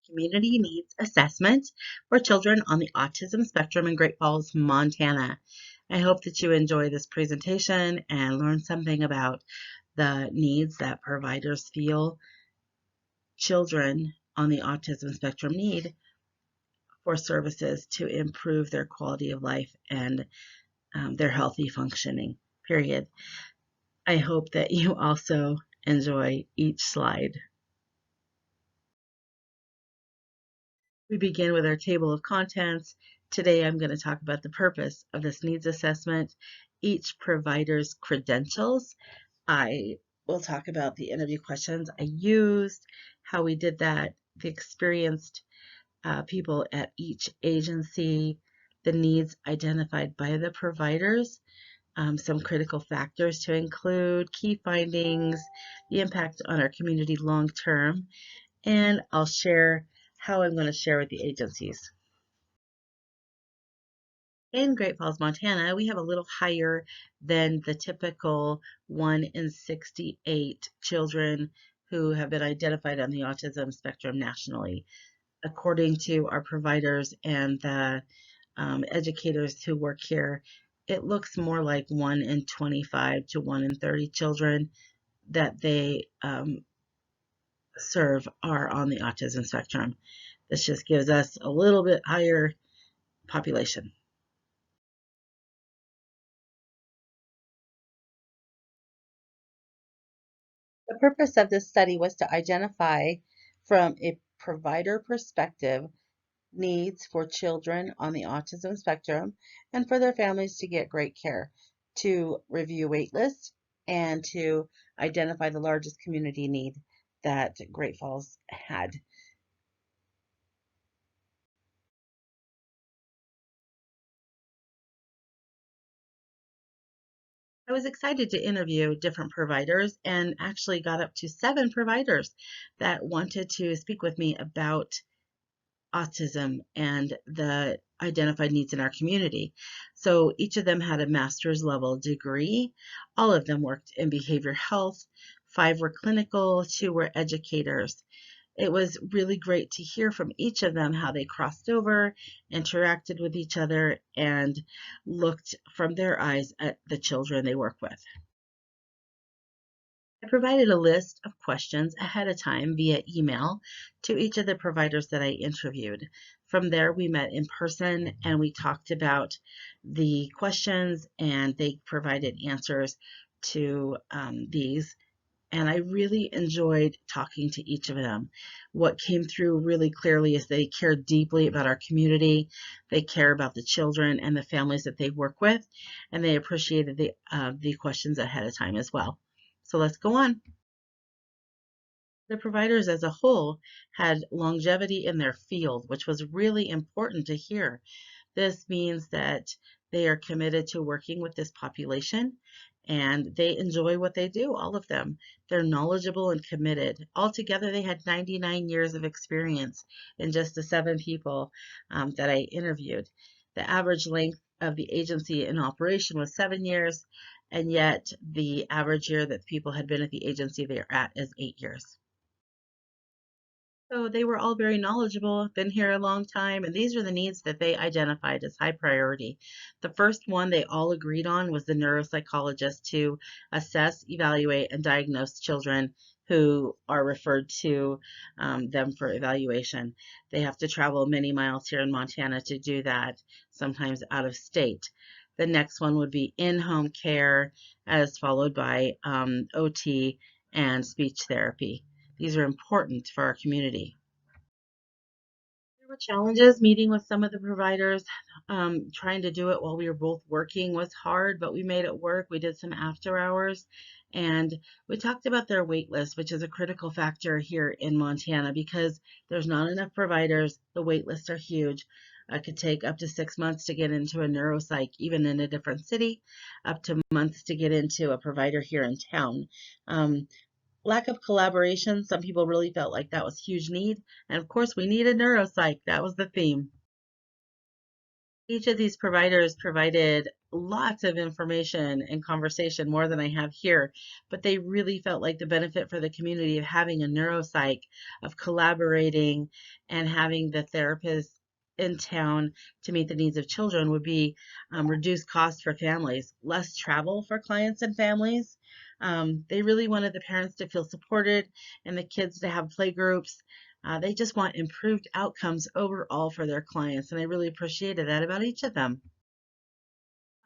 Community Needs Assessment for children on the autism spectrum in Great Falls, Montana. I hope that you enjoy this presentation and learn something about the needs that providers feel children on the autism spectrum need for services to improve their quality of life and their healthy functioning, period. I hope that you also enjoy each slide. We begin with our table of contents. Today I'm going to talk about the purpose of this needs assessment, each provider's credentials. I will talk about the interview questions I used, how we did that, the experienced people at each agency, the needs identified by the providers, some critical factors to include, key findings, the impact on our community long term, and I'll share how I'm going to share with the agencies. In Great Falls, Montana, we have a little higher than the typical 1 in 68 children who have been identified on the autism spectrum nationally. According to our providers and the educators who work here, it looks more like 1 in 25 to 1 in 30 children that they serve are on the autism spectrum. This just gives us a little bit higher population. The purpose of this study was to identify from a provider perspective needs for children on the autism spectrum and for their families to get great care, to review wait lists, and to identify the largest community need that Great Falls had. I was excited to interview different providers and actually got up to 7 providers that wanted to speak with me about autism and the identified needs in our community. So each of them had a master's level degree. All of them worked in behavioral health. 5 were clinical, 2 were educators. It was really great to hear from each of them how they crossed over, interacted with each other, and looked from their eyes at the children they work with. I provided a list of questions ahead of time via email to each of the providers that I interviewed. From there, we met in person and we talked about the questions, and they provided answers to these. And I really enjoyed talking to each of them. What came through really clearly is they care deeply about our community. They care about the children and the families that they work with, and they appreciated the questions ahead of time as well. So let's go on. The providers as a whole had longevity in their field, which was really important to hear. This means that they are committed to working with this population and they enjoy what they do, all of them. They're knowledgeable and committed. Altogether, they had 99 years of experience in just the 7 people that I interviewed. The average length of the agency in operation was 7 years, and yet the average year that people had been at the agency they're at is 8 years. So they were all very knowledgeable, been here a long time, and these are the needs that they identified as high priority. The first one they all agreed on was the neuropsychologist to assess, evaluate, and diagnose children who are referred to them for evaluation. They have to travel many miles here in Montana to do that, sometimes out of state. The next one would be in-home care, as followed by OT and speech therapy. These are important for our community. There were challenges meeting with some of the providers. Trying to do it while we were both working was hard, but we made it work. We did some after hours, and we talked about their wait list, which is a critical factor here in Montana because there's not enough providers. The wait lists are huge. It could take up to 6 months to get into a neuropsych, even in a different city, up to months to get into a provider here in town. Lack of collaboration, some people really felt like that was a huge need. And of course, we need a neuropsych. That was the theme. Each of these providers provided lots of information and conversation, more than I have here, but they really felt like the benefit for the community of having a neuropsych, of collaborating and having the therapist in town to meet the needs of children would be reduced costs for families, less travel for clients and families. They really wanted the parents to feel supported and the kids to have play groups. They just want improved outcomes overall for their clients, and I really appreciated that about each of them.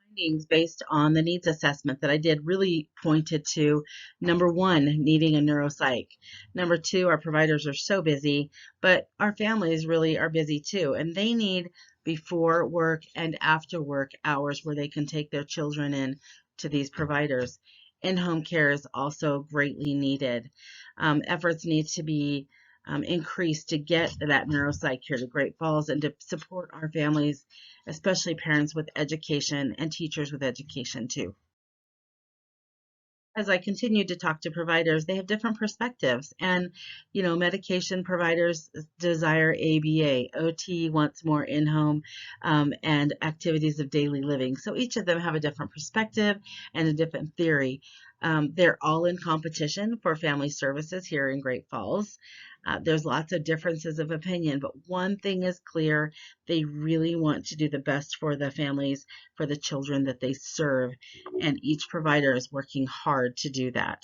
Findings based on the needs assessment that I did really pointed to number one, needing a neuropsych. Number two, our providers are so busy, but our families really are busy too, and they need before work and after work hours where they can take their children in to these providers. In-home care is also greatly needed. Efforts need to be increased to get that neuropsych here to Great Falls and to support our families, especially parents with education and teachers with education too. As I continue to talk to providers, they have different perspectives. And, medication providers desire ABA, OT wants more in home and activities of daily living. So each of them have a different perspective and a different theory. They're all in competition for family services here in Great Falls. There's lots of differences of opinion, but one thing is clear: they really want to do the best for the families, for the children that they serve, and each provider is working hard to do that.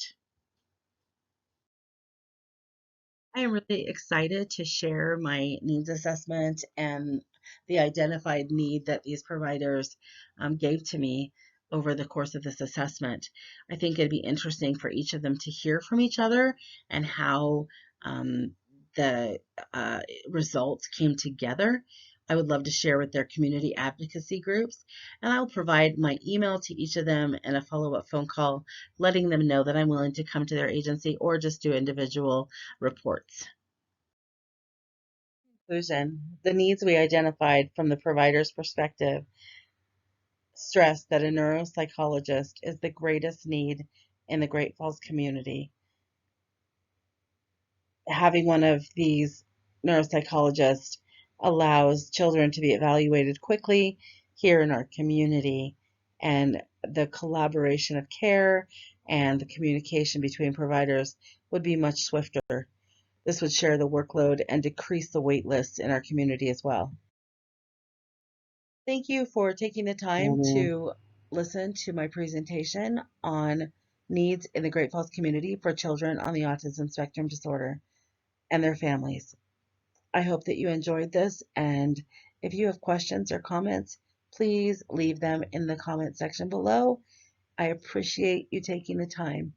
I am really excited to share my needs assessment and the identified need that these providers gave to me over the course of this assessment. I think it'd be interesting for each of them to hear from each other and how the results came together. I would love to share with their community advocacy groups, and I'll provide my email to each of them and a follow-up phone call, letting them know that I'm willing to come to their agency or just do individual reports. Conclusion: the needs we identified from the provider's perspective stress that a neuropsychologist is the greatest need in the Great Falls community. Having one of these neuropsychologists allows children to be evaluated quickly here in our community, and the collaboration of care and the communication between providers would be much swifter. This would share the workload and decrease the wait lists in our community as well. Thank you for taking the time to listen to my presentation on needs in the Great Falls community for children on the autism spectrum disorder and their families. I hope that you enjoyed this, and if you have questions or comments, please leave them in the comment section below. I appreciate you taking the time.